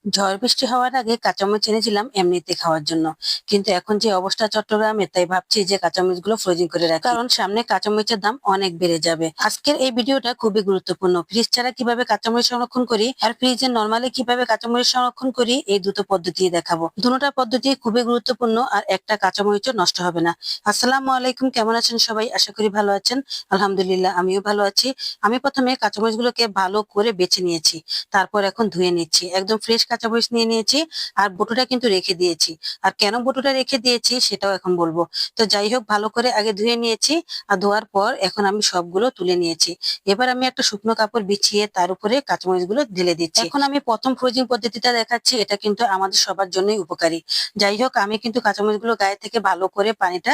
ঝড় বৃষ্টি হওয়ার আগে কাঁচামরিচ এনেছিলাম এমনিতে খাওয়ার জন্য। কিন্তু এখন যে অবস্থা চট্টগ্রামে, তাই ভাবছি যে কাঁচামরিচ গুলো ফ্রোজিং করে রাখি, কারণ সামনে কাঁচামরিচের দাম অনেক বেড়ে যাবে। আজকের এই ভিডিওটা খুবই গুরুত্বপূর্ণ। ফ্রিজ ছাড়া কিভাবে কাঁচামরিচ সংরক্ষণ করি আর ফ্রিজে নরমালি কিভাবে কাঁচামরিচ সংরক্ষণ করি, এই দুটো পদ্ধতি দেখাবো। দুটোটা পদ্ধতি খুবই গুরুত্বপূর্ণ আর একটা কাঁচামরিচও নষ্ট হবে না। আসসালামু আলাইকুম, কেমন আছেন সবাই? আশা করি ভালো আছেন। আলহামদুলিল্লাহ, আমিও ভালো আছি। আমি প্রথমে কাঁচামরিচ গুলোকে ভালো করে বেছে নিয়েছি, তারপর এখন ধুয়ে নিচ্ছি। একদম ফ্রেশ কাঁচামরিচ নিয়ে নিয়েছি আর বটুটা কিন্তু রেখে দিয়েছি। আর কেন বটুটা রেখে দিয়েছি সেটাও এখন বলবো। তো যাই হোক, ভালো করে আগে ধুয়ে নিয়েছি আর ধোয়ার পর এখন আমি সবগুলো তুলে নিয়েছি। এবার আমি একটা শুকনো কাপড় বিছিয়ে তার উপরে কাঁচামরিচ গুলো ঢেলে দিচ্ছি। এখন আমি প্রথম ফ্রোজিং পদ্ধতিটা দেখাচ্ছি, এটা কিন্তু আমাদের সবার জন্যই উপকারী। যাই হোক, আমি কিন্তু কাঁচামরিচ গুলো গায়ে থেকে ভালো করে পানিটা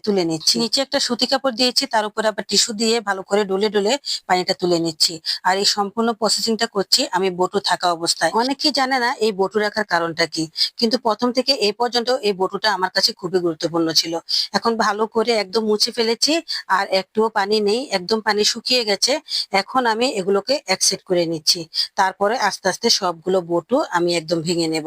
তুলে নিচ্ছি। নিচে একটা সুতি কাপড় দিয়েছি, তার উপরে আবার টিস্যু দিয়ে ভালো করে ডলে ডলে পানিটা তুলে নিচ্ছি। আর এই সম্পূর্ণ প্রসেসিংটা করছি আমি বটু থাকা অবস্থায়। অনেকেই জানে না এই বটু রাখার কারণটা কি, কিন্তু প্রথম থেকে এই পর্যন্ত এই বটুটা আমার কাছে খুবই গুরুত্বপূর্ণ ছিল। এখন ভালো করে একদম মুছে ফেলেছি আর একটুও পানি নেই, একদম পানি শুকিয়ে গেছে। এখন আমি এগুলোকে এক সেট করে নিচ্ছি। তারপরে আস্তে আস্তে সবগুলো বটু আমি একদম ভেঙে নেব।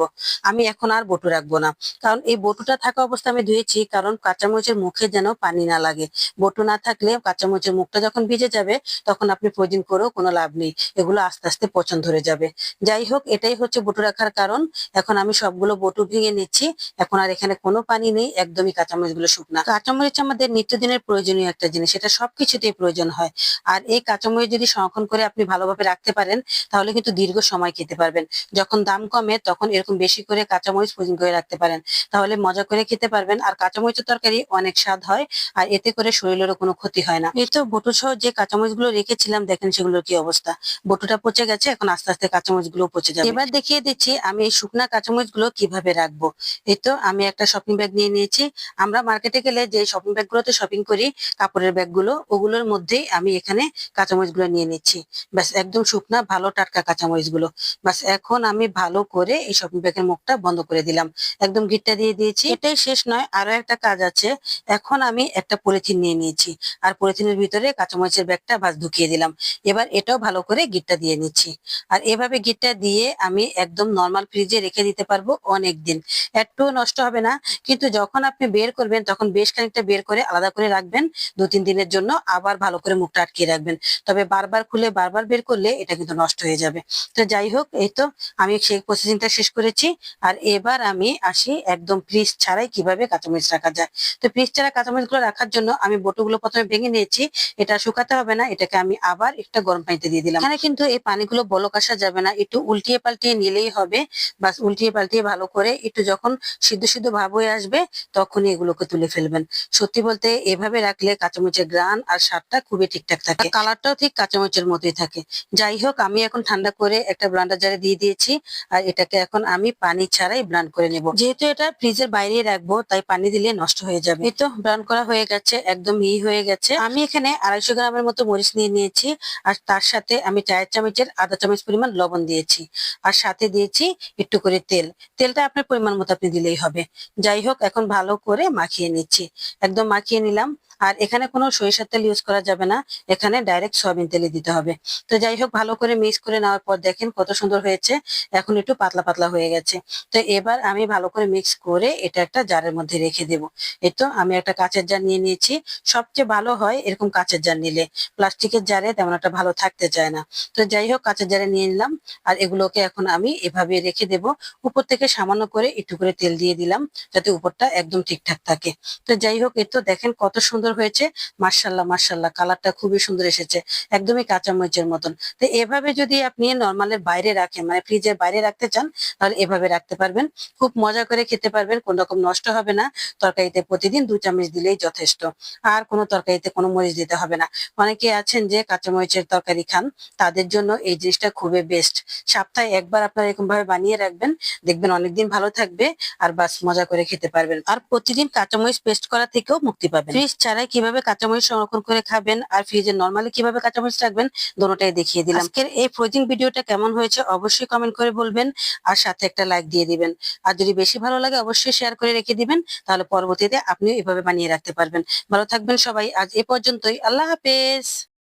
আমি এখন আর বটু রাখবো না, কারণ এই বটুটা থাকা অবস্থা আমি ধুয়েছি, কারণ কাঁচামরিচের মুখে যেন পানি না লাগে। বটু না থাকলে কাঁচামরিচের মুখটা যখন ভিজে যাবে, তখন আপনি ফ্রোজিং করেও কোনো লাভ নেই, এগুলো আস্তে আস্তে পচন ধরে যাবে। যাই হোক, এটাই হচ্ছে বটু রাখার কারণ। এখন আমি সবগুলো বটু ভেঙে নিচ্ছি। এখন আর এখানে কোনো পানি নেই, একদমই কাঁচামরিচ গুলো শুকনা। কাঁচামরিচ আমাদের নিত্যদিনের প্রয়োজনীয় একটা জিনিস, এটা সবকিছুতেই প্রয়োজন হয়। আর এই কাঁচামরিচ যদি সংরক্ষণ করে আপনি ভালোভাবে রাখতে পারেন, তাহলে কিন্তু দীর্ঘ সময় খেতে পারবেন। যখন দাম কমে তখন এরকম বেশি করে কাঁচামরিচ ফ্রোজিং করে রাখতে পারেন, তাহলে মজা করে খেতে পারবেন। আর কাঁচামরিচের তরকারি অনেক স্বাদ হয়, আর এতে করে শরীরেরও কোনো ক্ষতি হয় না। এই তো বটু সহ যে কাঁচামরিচ গুলো রেখেছিলাম, দেখেন সেগুলোর কি অবস্থা। বটুটা পচে গেছে, এখন আস্তে আস্তে কাঁচামরিচ গুলো পচে যাবে। এবার দেখিয়ে দিচ্ছি আমি এই শুকনা কাঁচামরিচ গুলো কিভাবে রাখবো। এই তো আমি একটা শপিং ব্যাগ নিয়ে নিয়েছি। আমরা মার্কেটে গেলে যে শপিং ব্যাগ গুলোতে শপিং করি, কাপড়ের ব্যাগ গুলো, ওগুলোর মধ্যেই আমি এখানে কাঁচামরিচ গুলো নিয়ে নিচ্ছি। ব্যাস, একদম শুকনা ভালো টাটকা কাঁচামরিচ গুলো। ব্যাস, এখন আমি ভালো করে এই শপিং ব্যাগের মুখটা বন্ধ করে দিলাম, একদম গিটটা দিয়ে দিয়েছি। এটাই শেষ নয়, আরো একটা কাজ আছে। এখন আমি একটা পলিথিন নিয়ে নিয়েছি, আর পলিথিনের ভিতরে কাঁচামরিচের ব্যাগটা বাস ঢুকিয়ে দিলাম। এবার এটাও ভালো করে গিটটা দিয়ে নিচ্ছি। আর এভাবে গিটটা দিয়ে আমি একদম নর্মাল ফ্রিজে রেখে দিতে পারবো অনেক দিন, একটু নষ্ট হবে না। কিন্তু যখন আপনি বের করবেন, তখন বেশ খানিকটা বের করে আলাদা করে রাখবেন, 2-3 দিনের জন্য। আবার ভালো করে মুখটা আটকিয়ে রাখবেন, তবে বারবার খুলে বারবার বের করলে এটা কিন্তু নষ্ট হয়ে যাবে। তো যাই হোক, এই তো আমি সেই প্রসেসিংটা শেষ করেছি। আর এবার আমি আসি একদম ফ্রিজ ছাড়াই কিভাবে কাঁচামরিচ রাখা যায়। তো ফ্রিজ ছাড়া কাঁচামরিচ গুলো রাখার জন্য আমি বটুগুলো প্রথমে ভেঙে নিয়েছি। এটা শুকাতে হবে না, এটাকে আমি আবার একটা গরম পানিতে দিয়ে দিলাম। এখানে কিন্তু এই পানিগুলো বলক আসা যাবে না, একটু উল্টিয়ে পাল্টিয়ে নিলেই হবে। বাস, উল্টিয়ে পাল্টিয়ে ভালো করে একটু যখন সিদ্ধ সিদ্ধ ভাব হয়ে আসবে, তখনই এগুলোকে তুলে ফেলবেন। সত্যি বলতে এভাবে রাখলে কাঁচামরিচের গ্রান আর স্বাদটা খুবই ঠিকঠাক থাকে, কালারটাও ঠিক কাঁচামরিচের মতোই থাকে। যাই হোক, আমি এখন ঠান্ডা করে একটা ব্লান্ডার জারে দিয়ে দিয়েছি। আর এটাকে এখন আমি পানি ছাড়াই ব্লান্ড করে নেব। যেহেতু এটা ফ্রিজের বাইরে রাখবো, তাই পানি দিলে নষ্ট হয়ে যাবে। এই তো ব্লান্ড করা হয়ে গেছে, একদম মিহি হয়ে গেছে। আমি এখানে 250 গ্রামের মতো মরিচ নিয়ে নিয়েছি। আর তার সাথে আমি 4 চামচের আধা চামচ পরিমাণ লবণ দিয়েছি। আর সাথে দিয়েছি একটু করে তেল। তেলটা আপনার পরিমাণ মতো আপনি দিলেই হবে। যাই হোক, এখন ভালো করে মাখিয়ে নিচ্ছি, একদম মাখিয়ে নিলাম। আর এখানে কোনো সরিষার তেল ইউজ করা যাবে না, এখানে ডাইরেক্ট সয়াবিন তেলে দিতে হবে। তো যাই হোক, ভালো করে মিক্স করে নেওয়ার পর দেখেন কত সুন্দর হয়েছে। এখন একটু পাতলা পাতলা হয়ে গেছে। তো এবার আমি ভালো করে মিক্স করে এটা একটা জারের মধ্যে রেখে দেব। এই তো আমি একটা কাঁচের জার নিয়ে নিয়েছি। সবচেয়ে ভালো হয় এরকম কাঁচের জার নিলে, প্লাস্টিকের জারে তেমন একটা ভালো থাকতে চায় না। তো যাই হোক, কাঁচের জারে নিয়ে নিলাম। আর এগুলোকে এখন আমি এভাবে রেখে দেব। উপর থেকে সামান্য করে একটু করে তেল দিয়ে দিলাম, যাতে উপরটা একদম ঠিকঠাক থাকে। তো যাই হোক, এই তো দেখেন কত সুন্দর হয়েছে। মার্শাল্লাহ মার্শাল্লাহ, কালারটা খুবই সুন্দর এসেছে, একদমই কাঁচামরিচের মতন। তো এভাবে যদি আপনি নর্মালের বাইরে রাখেন, মানে ফ্রিজের বাইরে রাখতে চান, তাহলে এভাবে রাখতে পারবেন। খুব মজা করে খেতে পারবেন, কোন রকম নষ্ট হবে না। তরকারিতে প্রতিদিন 2 চামচ দিলেই যথেষ্ট। আর কোনো তরকারিতে কোনো মরিচ দিতে হবে না। অনেকে আছেন যে কাঁচামরিচের তরকারি খান, তাদের জন্য এই জিনিসটা খুবই বেস্ট। সপ্তাহে একবার আপনারা এরকম ভাবে বানিয়ে রাখবেন, দেখবেন অনেকদিন ভালো থাকবে। আর বাস, মজা করে খেতে পারবেন। আর প্রতিদিন কাঁচামরিচ পেস্ট করা থেকেও মুক্তি পাবেন। ফ্রিজ ছাড়াই কিভাবে কাঁচামরিচ সংরক্ষণ করে খাবেন আর ফ্রিজে নরমালি কিভাবে কাঁচামরিচ রাখবেন, দোনোটাই দেখিয়ে দিলাম। আজকের এই ফ্রোজিং ভিডিওটা কেমন হয়েছে অবশ্যই কমেন্ট করে বলবেন। আর সাথে একটা লাইক দিয়ে দিবেন। আর যদি বেশি ভালো লাগে অবশ্যই শেয়ার করে রেখে দিবেন, তাহলে পরবর্তীতে আপনিও এভাবে বানিয়ে রাখতে পারবেন। ভালো থাকবেন সবাই, আজ এ পর্যন্তই। আল্লাহ হাফেজ।